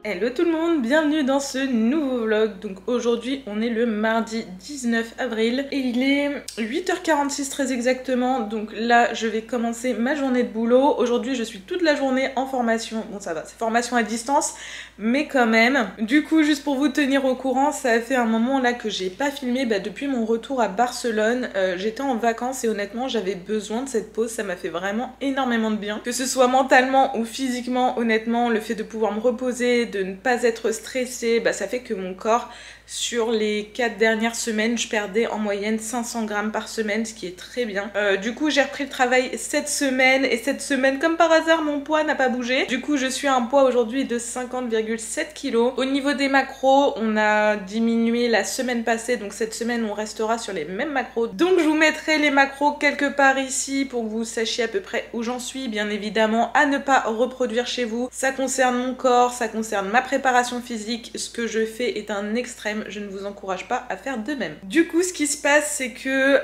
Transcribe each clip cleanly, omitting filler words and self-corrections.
Hello tout le monde, bienvenue dans ce nouveau vlog. Donc aujourd'hui on est le mardi 19 avril et il est 8h46 très exactement. Donc là je vais commencer ma journée de boulot. Aujourd'hui je suis toute la journée en formation. Bon ça va, c'est formation à distance mais quand même. Du coup juste pour vous tenir au courant, ça a fait un moment là que j'ai pas filmé depuis mon retour à Barcelone. J'étais en vacances et honnêtement j'avais besoin de cette pause, ça m'a fait vraiment énormément de bien. Que ce soit mentalement ou physiquement, honnêtement le fait de pouvoir me reposer, de ne pas être stressée, ça fait que mon corps, sur les 4 dernières semaines, je perdais en moyenne 500 grammes par semaine, ce qui est très bien. Du coup, j'ai repris le travail cette semaine, et cette semaine, comme par hasard, mon poids n'a pas bougé. Du coup, je suis à un poids aujourd'hui de 50,7 kg. Au niveau des macros, on a diminué la semaine passée, donc cette semaine, on restera sur les mêmes macros. Donc, je vous mettrai les macros quelque part ici pour que vous sachiez à peu près où j'en suis. Bien évidemment, à ne pas reproduire chez vous. Ça concerne mon corps, ça concerne ma préparation physique. Ce que je fais est un extrême. Je ne vous encourage pas à faire de même. Du coup, ce qui se passe, c'est que,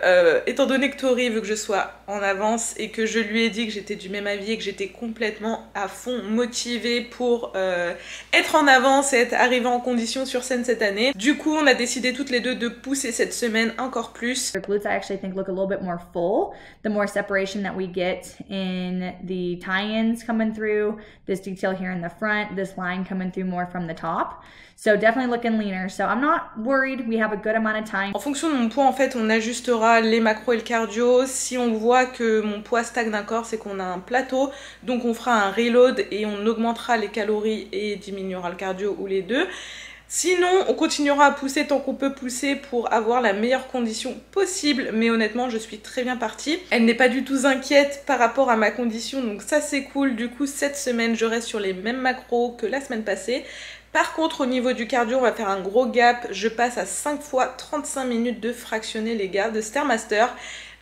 étant donné que Tori veut que je sois en avance et que je lui ai dit que j'étais du même avis et que j'étais complètement à fond motivée pour être en avance et être arrivée en condition sur scène cette année, du coup, on a décidé toutes les deux de pousser cette semaine encore plus. Your glutes, I actually think, look a little bit more full. The more separation that we get in the tie-ins coming through, this detail here in the front, this line coming through more from the top. So definitely looking leaner. So I'm not worried. We have a good amount of time. En fonction de mon poids, en fait, on ajustera les macros et le cardio. Si on voit que mon poids stagne d'accord, c'est qu'on a un plateau. Donc on fera un reload et on augmentera les calories et diminuera le cardio ou les deux. Sinon, on continuera à pousser tant qu'on peut pousser pour avoir la meilleure condition possible. Mais honnêtement, je suis très bien partie. Elle n'est pas du tout inquiète par rapport à ma condition. Donc ça, c'est cool. Du coup, cette semaine, je reste sur les mêmes macros que la semaine passée. Par contre, au niveau du cardio, on va faire un gros gap. Je passe à 5 fois 35 minutes de fractionné, les gars, de Stairmaster.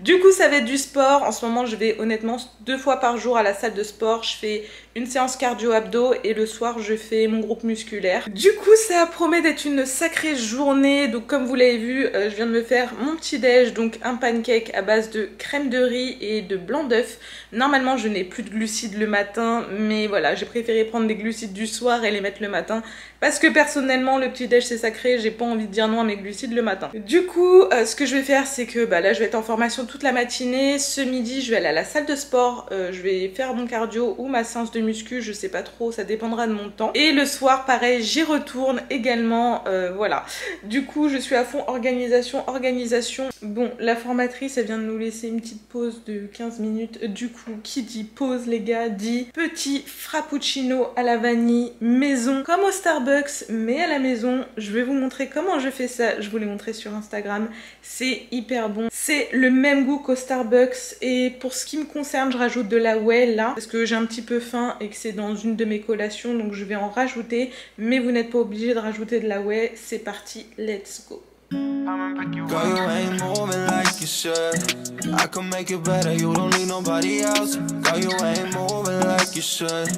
Du coup, ça va être du sport. En ce moment, je vais honnêtement 2 fois par jour à la salle de sport. Je fais une séance cardio-abdos et le soir, je fais mon groupe musculaire. Du coup, ça promet d'être une sacrée journée. Donc, comme vous l'avez vu, je viens de me faire mon petit déj. Donc, un pancake à base de crème de riz et de blanc d'œuf. Normalement, je n'ai plus de glucides le matin. Mais voilà, j'ai préféré prendre des glucides du soir et les mettre le matin. Parce que personnellement, le petit déj, c'est sacré. J'ai pas envie de dire non à mes glucides le matin. Du coup, ce que je vais faire, c'est que là, je vais être en formation toute la matinée. Ce midi, je vais aller à la salle de sport. Je vais faire mon cardio ou ma séance de muscu. Je sais pas trop, ça dépendra de mon temps. Et le soir, pareil, j'y retourne également. Voilà. Du coup, je suis à fond organisation. Bon, la formatrice, elle vient de nous laisser une petite pause de 15 minutes. Du coup, qui dit pause, les gars, dit petit frappuccino à la vanille maison, comme au Starbucks, mais à la maison. Je vais vous montrer comment je fais ça. Je vous l'ai montré sur Instagram. C'est hyper bon. C'est le même goût qu'au Starbucks. Et pour ce qui me concerne, je rajoute de la whey là, parce que j'ai un petit peu faim et que c'est dans une de mes collations, donc je vais en rajouter. Mais vous n'êtes pas obligé de rajouter de la whey. C'est parti, let's go. Girl, you ain't moving like you should. I can make it better, you don't need nobody else. Girl, you ain't moving like you should.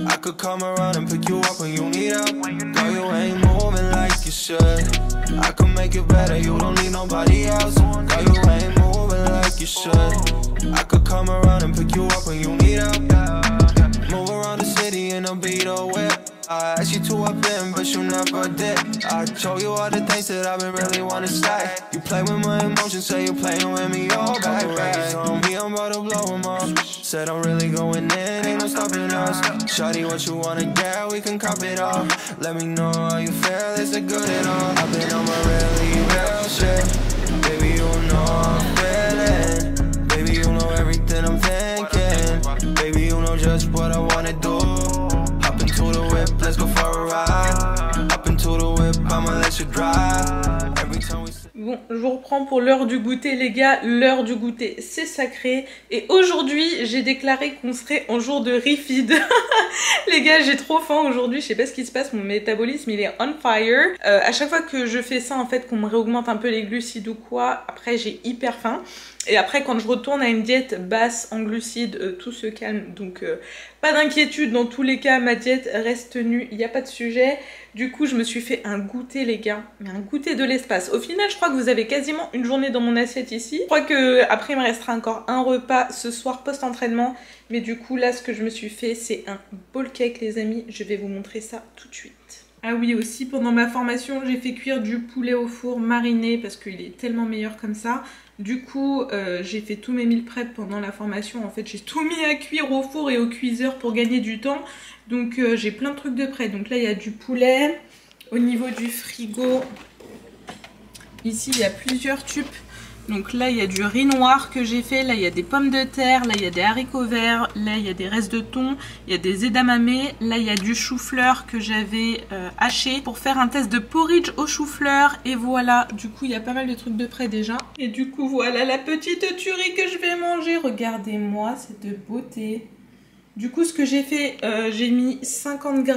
I could come around and pick you up when you need help. Girl, you ain't moving like you should. I can make it better, you don't need nobody else. Girl, you ain't moving like you should. I could come around and pick you up when you need help. Move around the city in a Beetle whip. I asked you to up in, but you never did. I told you all the things that I've been really wanna say. You play with my emotions, say you're playing with me all back. On me, I'm about to blow them up. Said I'm really going in, ain't no stopping us. Shawty, what you wanna get, we can cop it all. Let me know how you feel, is it good at all? I've been on my really real shit. Baby, you know I'm feeling. Baby, you know everything I'm thinking. Baby, you know just what I wanna do. To the whip, let's go for a ride. Up into the whip, I'ma let you drive. Every time we... Bon, je vous reprends pour l'heure du goûter, les gars. L'heure du goûter, c'est sacré. Et aujourd'hui, j'ai déclaré qu'on serait en jour de refeed. Les gars, j'ai trop faim aujourd'hui. Je sais pas ce qui se passe, mon métabolisme, il est on fire. À chaque fois que je fais ça, en fait, qu'on me réaugmente un peu les glucides ou quoi, après, j'ai hyper faim. Et après, quand je retourne à une diète basse en glucides, tout se calme. Donc, pas d'inquiétude. Dans tous les cas, ma diète reste tenue. Il n'y a pas de sujet. Du coup je me suis fait un goûter les gars, mais un goûter de l'espace. Au final je crois que vous avez quasiment une journée dans mon assiette ici. Je crois que après il me restera encore un repas ce soir post-entraînement. Mais du coup là ce que je me suis fait c'est un bowl cake les amis. Je vais vous montrer ça tout de suite. Ah oui aussi pendant ma formation j'ai fait cuire du poulet au four mariné parce qu'il est tellement meilleur comme ça. Du coup j'ai fait tous mes meal prep pendant la formation. En fait j'ai tout mis à cuire au four et au cuiseur pour gagner du temps. Donc j'ai plein de trucs de prêt. Donc là il y a du poulet. Au niveau du frigo, ici il y a plusieurs tubes. Donc là il y a du riz noir que j'ai fait, là il y a des pommes de terre, là il y a des haricots verts, là il y a des restes de thon, il y a des edamame, là il y a du chou-fleur que j'avais haché pour faire un test de porridge au chou-fleur. Et voilà, du coup il y a pas mal de trucs de prêt déjà. Et du coup voilà la petite tuerie que je vais manger, regardez-moi, c'est de beauté. Du coup ce que j'ai fait, j'ai mis 50 g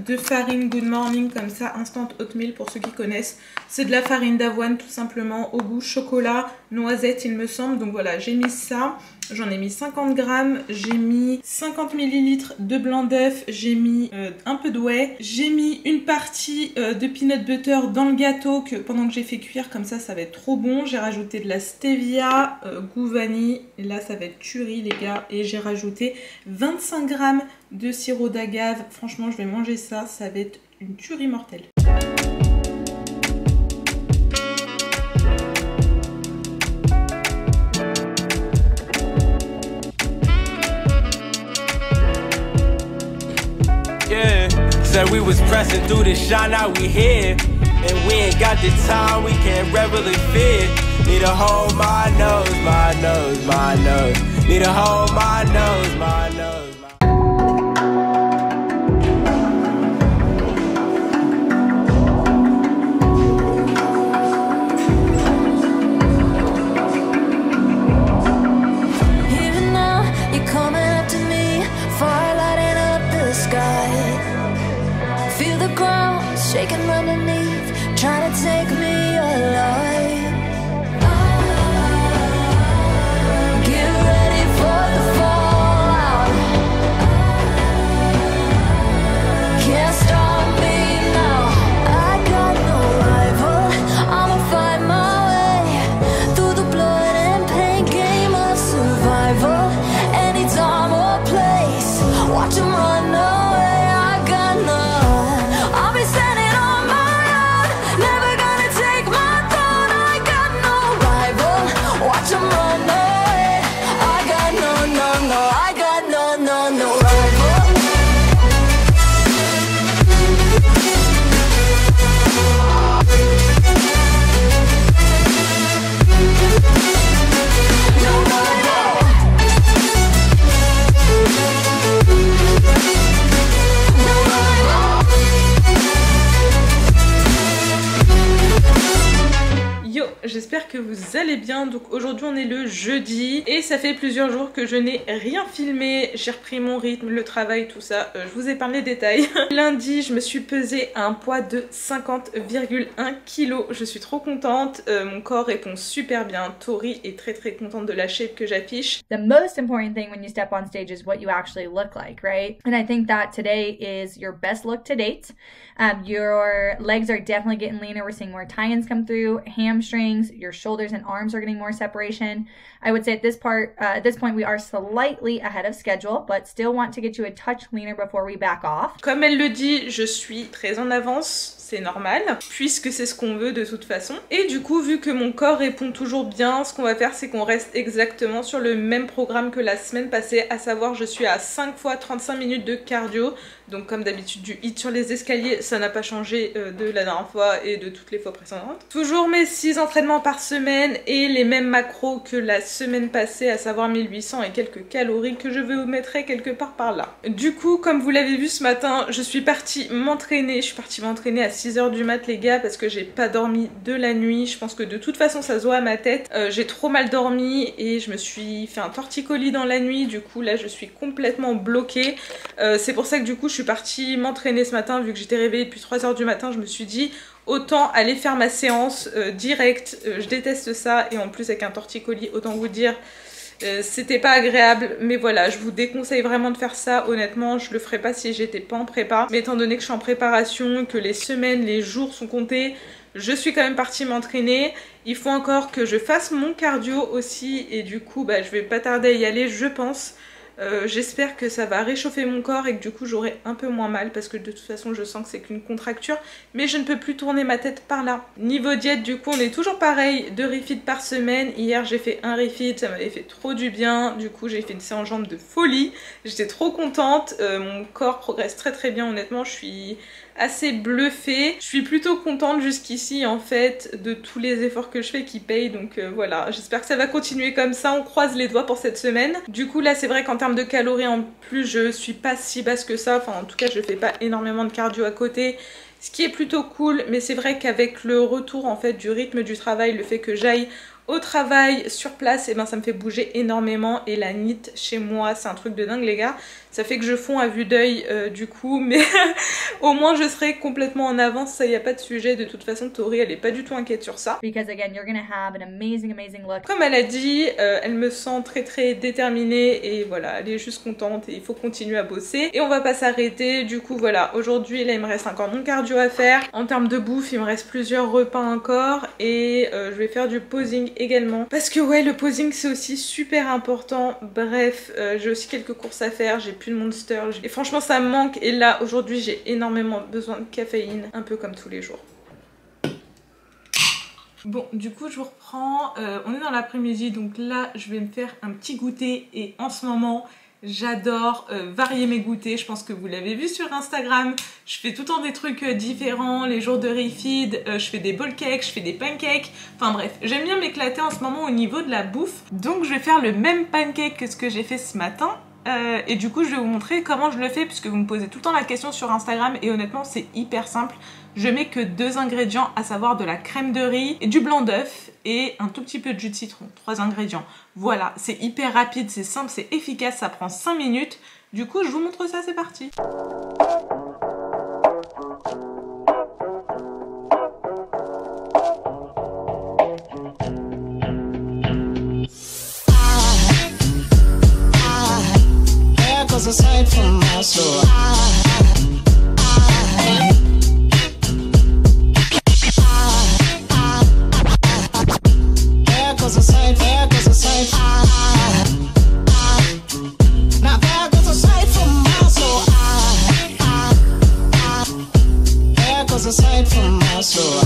de farine Good Morning comme ça, instant oatmeal pour ceux qui connaissent. C'est de la farine d'avoine tout simplement, au goût chocolat, noisette il me semble. Donc voilà, j'ai mis ça, j'en ai mis 50 g, j'ai mis 50 ml de blanc d'œuf, j'ai mis un peu de whey, j'ai mis une partie de peanut butter dans le gâteau pendant que j'ai fait cuire, comme ça ça va être trop bon. J'ai rajouté de la stevia, goût vanille, et là ça va être tuerie les gars. Et j'ai rajouté 25 g de sirop d'agave, franchement je vais manger ça, ça va être une tuerie mortelle. Said we was pressing through the shine, now we here. And we ain't got the time, we can't revel in fear. Need to hold my nose, my nose, my nose. Need to hold my nose, my nose. Even now, you're coming after me, fire lighting up the sky. Feel the ground shaking underneath, trying to take me alive. Get ready for the fallout. Can't stop me now. I got no rival. I'ma find my way through the blood and pain game of survival. Anytime or place, watch 'em run away. I got none. I'll be standing on my own, never gonna take my throne. I got no rival, watch 'em run away. I got no, I got no rival. No rival. No rival. Yo, j'espère que vous allez bien. Donc aujourd'hui on est le jeudi et ça fait plusieurs jours que je n'ai rien filmé. J'ai repris mon rythme, le travail, tout ça. Je vous épargne les détails. Lundi, je me suis pesée à un poids de 50,1 kg. Je suis trop contente. Mon corps répond super bien. Tori est très contente de la shape que j'affiche. The most important thing when you step on stage is what you actually look like, right? And I think that today is your best look to date. Your legs are definitely getting leaner. We're seeing more tie-ins come through, hamstrings, your shoulders and arms are getting more separation. I would say at this point, we are slightly ahead of schedule, but still want to get you a touch leaner before we back off. Comme elle le dit, je suis très en avance. C'est normal, puisque c'est ce qu'on veut de toute façon. Et du coup, vu que mon corps répond toujours bien, ce qu'on va faire, c'est qu'on reste exactement sur le même programme que la semaine passée, à savoir je suis à 5 fois 35 minutes de cardio. Donc comme d'habitude, du hit sur les escaliers, ça n'a pas changé de la dernière fois et de toutes les fois précédentes. Toujours mes 6 entraînements par semaine et les mêmes macros que la semaine passée, à savoir 1800 et quelques calories que je vous mettrai quelque part par là. Du coup, comme vous l'avez vu ce matin, je suis partie m'entraîner. Je suis partie m'entraîner à 6 h du mat les gars, parce que j'ai pas dormi de la nuit. Je pense que de toute façon ça se voit à ma tête. J'ai trop mal dormi et je me suis fait un torticolis dans la nuit. Du coup là je suis complètement bloquée. C'est pour ça que du coup je suis partie m'entraîner ce matin. Vu que j'étais réveillée depuis 3 h du matin, je me suis dit autant aller faire ma séance direct. Je déteste ça, et en plus avec un torticolis, autant vous dire C'était pas agréable, mais voilà, je vous déconseille vraiment de faire ça. Honnêtement, je le ferais pas si j'étais pas en prépa. Mais étant donné que je suis en préparation, que les semaines, les jours sont comptés, je suis quand même partie m'entraîner. Il faut encore que je fasse mon cardio aussi et du coup, je vais pas tarder à y aller, je pense. J'espère que ça va réchauffer mon corps et que du coup j'aurai un peu moins mal parce que de toute façon je sens que c'est qu'une contracture, mais je ne peux plus tourner ma tête par là. Niveau diète, du coup on est toujours pareil, 2 refeeds par semaine. Hier j'ai fait un refeed, ça m'avait fait trop du bien, du coup j'ai fait une séance jambes de folie, j'étais trop contente, mon corps progresse très bien, honnêtement je suis assez bluffée. Je suis plutôt contente jusqu'ici en fait de tous les efforts que je fais qui payent, donc voilà, j'espère que ça va continuer comme ça, on croise les doigts pour cette semaine. Du coup là c'est vrai qu'en termes de calories en plus je suis pas si basse que ça, enfin en tout cas je fais pas énormément de cardio à côté, ce qui est plutôt cool, mais c'est vrai qu'avec le retour en fait du rythme du travail, le fait que j'aille au travail sur place, et ça me fait bouger énormément et la NEAT chez moi c'est un truc de dingue les gars, ça fait que je fonds à vue d'œil du coup, mais au moins je serai complètement en avance, ça y a pas de sujet. De toute façon Tori elle est pas du tout inquiète sur ça. Because again, you're gonna have an amazing look. Comme elle a dit, elle me sent très déterminée et voilà, elle est juste contente et il faut continuer à bosser et on va pas s'arrêter. Du coup voilà, aujourd'hui là il me reste encore mon cardio à faire. En termes de bouffe il me reste plusieurs repas encore et je vais faire du posing également parce que ouais, le posing c'est aussi super important. Bref, j'ai aussi quelques courses à faire, j'ai plus de Monster et franchement ça me manque, et là aujourd'hui j'ai énormément besoin de caféine, un peu comme tous les jours. Bon, du coup je vous reprends, on est dans l'après-midi, donc là je vais me faire un petit goûter et en ce moment j'adore varier mes goûters. Je pense que vous l'avez vu sur Instagram, je fais tout le temps des trucs différents. Les jours de refeed, je fais des bowl cakes, je fais des pancakes, enfin bref, j'aime bien m'éclater en ce moment au niveau de la bouffe. Donc je vais faire le même pancake que ce que j'ai fait ce matin. Et du coup je vais vous montrer comment je le fais puisque vous me posez tout le temps la question sur Instagram et honnêtement c'est hyper simple. Je mets que 2 ingrédients, à savoir de la crème de riz, et du blanc d'œuf et un tout petit peu de jus de citron, 3 ingrédients. Voilà, c'est hyper rapide, c'est simple, c'est efficace, ça prend 5 minutes. Du coup je vous montre ça, c'est parti. Aside from my soul, there goes a sight, there goes a sight. Now there goes a sight from my soul. There goes a sight from my soul.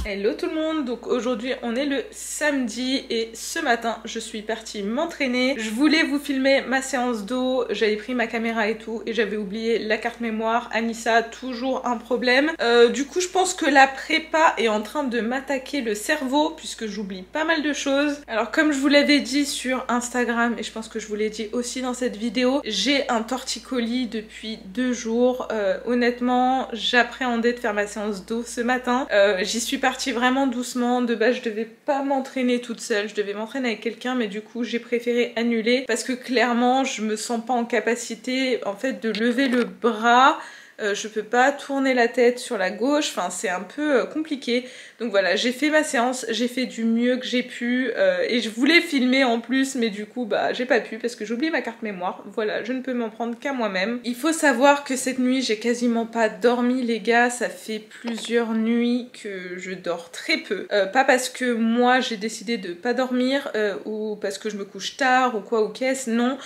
Hello tout le monde, donc aujourd'hui on est le samedi et ce matin je suis partie m'entraîner. Je voulais vous filmer ma séance d'eau, j'avais pris ma caméra et tout et j'avais oublié la carte mémoire. Anissa, toujours un problème. Du coup je pense que la prépa est en train de m'attaquer le cerveau puisque j'oublie pas mal de choses. Alors comme je vous l'avais dit sur Instagram et je pense que je vous l'ai dit aussi dans cette vidéo, j'ai un torticolis depuis 2 jours. Honnêtement j'appréhendais de faire ma séance d'eau ce matin. J'y suis partie vraiment doucement. De base je devais pas m'entraîner toute seule, je devais m'entraîner avec quelqu'un, mais du coup j'ai préféré annuler parce que clairement je me sens pas en capacité en fait de lever le bras. Je peux pas tourner la tête sur la gauche, enfin c'est un peu compliqué. Donc voilà, j'ai fait ma séance, j'ai fait du mieux que j'ai pu et je voulais filmer en plus, mais du coup j'ai pas pu parce que j'ai oublié ma carte mémoire. Voilà, je ne peux m'en prendre qu'à moi-même. Il faut savoir que cette nuit j'ai quasiment pas dormi les gars, ça fait plusieurs nuits que je dors très peu. Pas parce que moi j'ai décidé de pas dormir ou parce que je me couche tard ou quoi ou qu'est-ce, non.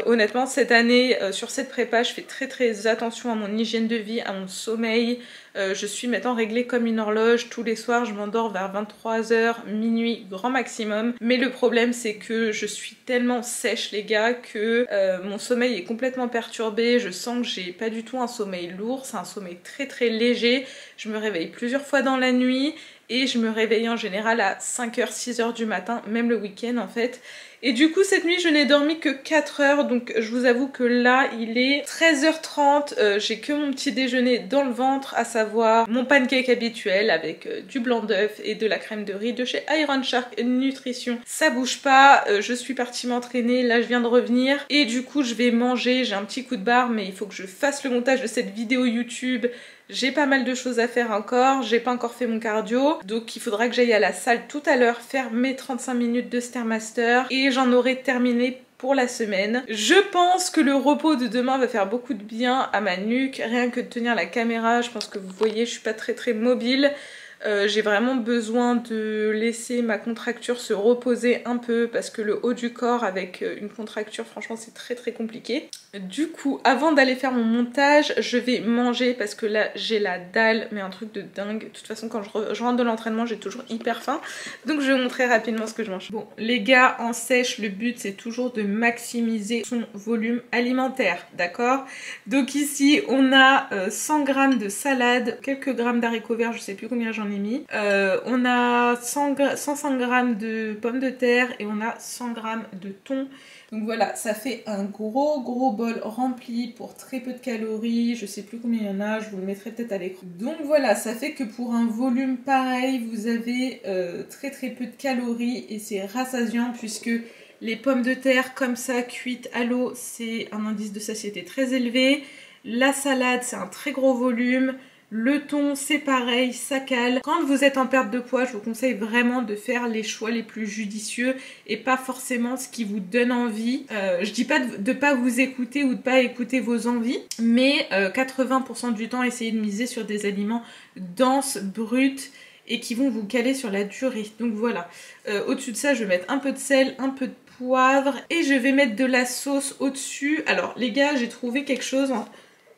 Honnêtement cette année sur cette prépa je fais très attention à mon hygiène de vie, à mon sommeil. Je suis maintenant réglée comme une horloge. Tous les soirs je m'endors vers 23 h, minuit grand maximum. Mais le problème c'est que je suis tellement sèche les gars que mon sommeil est complètement perturbé. Je sens que j'ai pas du tout un sommeil lourd, c'est un sommeil très léger. Je me réveille plusieurs fois dans la nuit et je me réveille en général à 5 h, 6 h du matin, même le week-end en fait. Et du coup cette nuit je n'ai dormi que 4 heures, donc je vous avoue que là il est 13h30, j'ai que mon petit déjeuner dans le ventre, à savoir mon pancake habituel avec du blanc d'œuf et de la crème de riz de chez Iron Shark Nutrition. Ça bouge pas, je suis partie m'entraîner, là je viens de revenir et du coup je vais manger, j'ai un petit coup de barre mais il faut que je fasse le montage de cette vidéo YouTube. J'ai pas mal de choses à faire encore, j'ai pas encore fait mon cardio, donc il faudra que j'aille à la salle tout à l'heure faire mes 35 minutes de Stairmaster et j'en aurai terminé pour la semaine. Je pense que le repos de demain va faire beaucoup de bien à ma nuque, rien que de tenir la caméra. Je pense que vous voyez, je suis pas très mobile. J'ai vraiment besoin de laisser ma contracture se reposer un peu parce que le haut du corps avec une contracture, franchement c'est très compliqué. Du coup, avant d'aller faire mon montage, je vais manger parce que là j'ai la dalle, mais un truc de dingue. De toute façon quand je rentre de l'entraînement j'ai toujours hyper faim, donc je vais vous montrer rapidement ce que je mange. Bon les gars, en sèche le but c'est toujours de maximiser son volume alimentaire, d'accord? Donc ici on a 100 g de salade, quelques grammes d'haricots verts, je sais plus combien j'en ai mis. On a 105 g de pommes de terre et on a 100 g de thon. Donc voilà, ça fait un gros bol rempli pour très peu de calories. Je sais plus combien il y en a, je vous le mettrai peut-être à l'écran. Donc voilà, ça fait que pour un volume pareil, vous avez très peu de calories et c'est rassasiant puisque les pommes de terre comme ça cuites à l'eau, c'est un indice de satiété très élevé. La salade, c'est un très gros volume. Le thon c'est pareil, ça cale. Quand vous êtes en perte de poids, je vous conseille vraiment de faire les choix les plus judicieux et pas forcément ce qui vous donne envie. Je dis pas de pas vous écouter ou de pas écouter vos envies, mais 80% du temps essayez de miser sur des aliments denses, bruts et qui vont vous caler sur la durée. Donc voilà, au-dessus de ça je vais mettre un peu de sel, un peu de poivre et je vais mettre de la sauce au-dessus. Alors les gars, j'ai trouvé quelque chose...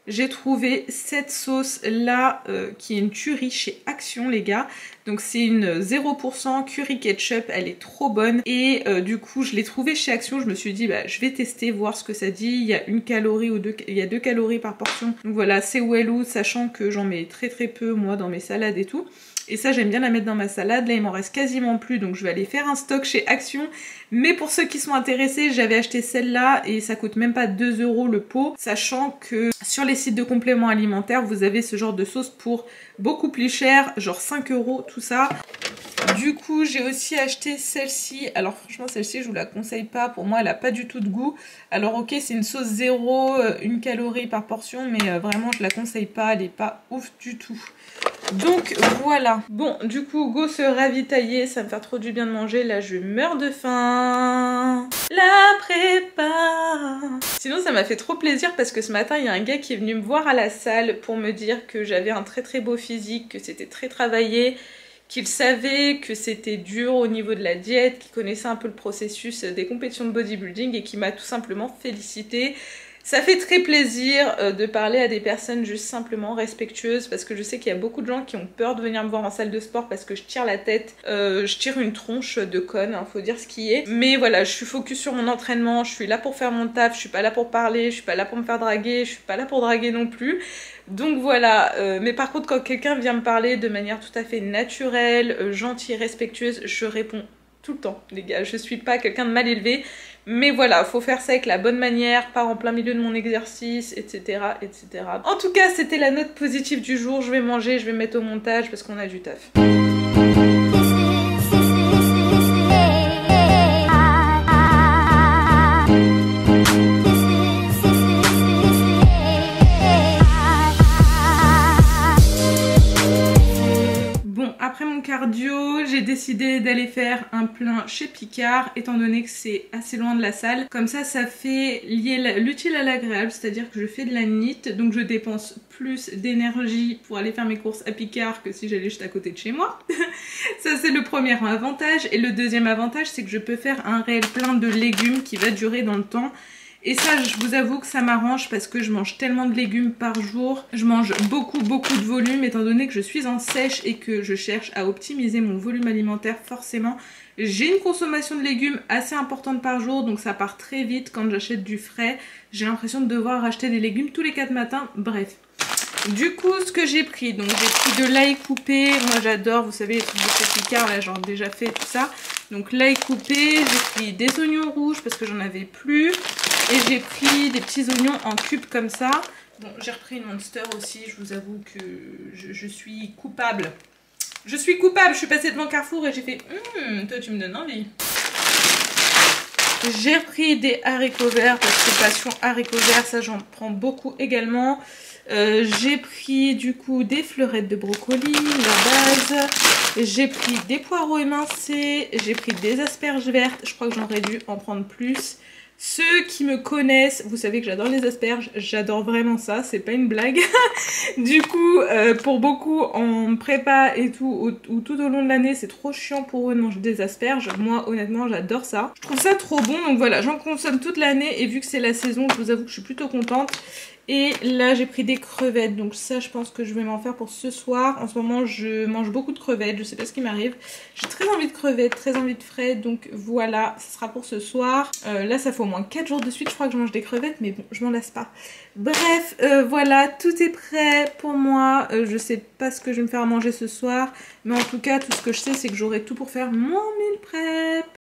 J'ai trouvé cette sauce là qui est une curry chez Action les gars. Donc c'est une 0% curry ketchup, elle est trop bonne. Et du coup je l'ai trouvée chez Action, je me suis dit bah je vais tester, voir ce que ça dit. Il y a 1 calorie ou 2, il y a 2 calories par portion. Donc voilà, c'est wellou, sachant que j'en mets très peu moi dans mes salades et tout. Et ça j'aime bien la mettre dans ma salade. Là il m'en reste quasiment plus, donc je vais aller faire un stock chez Action. Mais pour ceux qui sont intéressés, j'avais acheté celle-là et ça coûte même pas 2 € le pot. Sachant que sur les sites de compléments alimentaires, vous avez ce genre de sauce pour beaucoup plus cher, genre 5 € tout ça. Du coup j'ai aussi acheté celle-ci. Alors franchement celle-ci je vous la conseille pas, pour moi elle a pas du tout de goût. Alors ok c'est une sauce 0, 1 calorie par portion, mais vraiment je la conseille pas, elle est pas ouf du tout. Donc voilà. Bon du coup go se ravitailler, ça me fait trop du bien de manger, là je meurs de faim. La prépa. Sinon ça m'a fait trop plaisir parce que ce matin il y a un gars qui est venu me voir à la salle pour me dire que j'avais un très beau physique, que c'était très travaillé, qu'il savait que c'était dur au niveau de la diète, qu'il connaissait un peu le processus des compétitions de bodybuilding et qui m'a tout simplement félicité. Ça fait très plaisir de parler à des personnes juste simplement respectueuses parce que je sais qu'il y a beaucoup de gens qui ont peur de venir me voir en salle de sport parce que je tire la tête, je tire une tronche de conne, hein, faut dire ce qui est. Mais voilà, je suis focus sur mon entraînement, je suis là pour faire mon taf, je suis pas là pour parler, je suis pas là pour me faire draguer, je suis pas là pour draguer non plus. Donc voilà, mais par contre quand quelqu'un vient me parler de manière tout à fait naturelle, gentille, respectueuse, je réponds tout le temps les gars, je suis pas quelqu'un de mal élevé. Mais voilà, faut faire ça avec la bonne manière, pas en plein milieu de mon exercice, etc. etc. En tout cas, c'était la note positive du jour. Je vais manger, je vais mettre au montage parce qu'on a du taf. Après mon cardio, j'ai décidé d'aller faire un plein chez Picard, étant donné que c'est assez loin de la salle. Comme ça fait lier l'utile à l'agréable, c'est-à-dire que je fais de la NEAT, donc je dépense plus d'énergie pour aller faire mes courses à Picard que si j'allais juste à côté de chez moi. Ça c'est le premier avantage. Et le deuxième avantage, c'est que je peux faire un réel plein de légumes qui va durer dans le temps. Et ça, je vous avoue que ça m'arrange parce que je mange tellement de légumes par jour. Je mange beaucoup de volume étant donné que je suis en sèche et que je cherche à optimiser mon volume alimentaire. Forcément, j'ai une consommation de légumes assez importante par jour, donc ça part très vite quand j'achète du frais. J'ai l'impression de devoir acheter des légumes tous les 4 matins, bref. Du coup, ce que j'ai pris, donc j'ai pris de l'ail coupé. Moi j'adore, vous savez, les trucs de chez Picard, là j'en ai déjà fait tout ça. Donc l'ail coupé, j'ai pris des oignons rouges parce que j'en avais plus. Et j'ai pris des petits oignons en cubes comme ça. Bon, j'ai repris une Monster aussi, je vous avoue que je suis coupable. Je suis coupable, je suis passée devant Carrefour et j'ai fait toi tu me donnes envie. J'ai repris des haricots verts parce que passion haricots verts, ça j'en prends beaucoup également. J'ai pris du coup des fleurettes de brocoli, la base. J'ai pris des poireaux émincés, j'ai pris des asperges vertes, je crois que j'aurais dû en prendre plus. Ceux qui me connaissent, vous savez que j'adore les asperges, j'adore vraiment ça, c'est pas une blague. Du coup, pour beaucoup en prépa et tout, ou tout au long de l'année, c'est trop chiant pour eux de manger des asperges. Moi, honnêtement, j'adore ça. Je trouve ça trop bon, donc voilà, j'en consomme toute l'année et vu que c'est la saison, je vous avoue que je suis plutôt contente. Et là j'ai pris des crevettes, donc ça je pense que je vais m'en faire pour ce soir. En ce moment je mange beaucoup de crevettes, je sais pas ce qui m'arrive. J'ai très envie de crevettes, très envie de frais, donc voilà, ce sera pour ce soir. Là ça fait au moins 4 jours de suite je crois que je mange des crevettes, mais bon je m'en lasse pas. Bref, voilà, tout est prêt pour moi. Je sais pas ce que je vais me faire à manger ce soir, mais en tout cas tout ce que je sais c'est que j'aurai tout pour faire mon meal prep.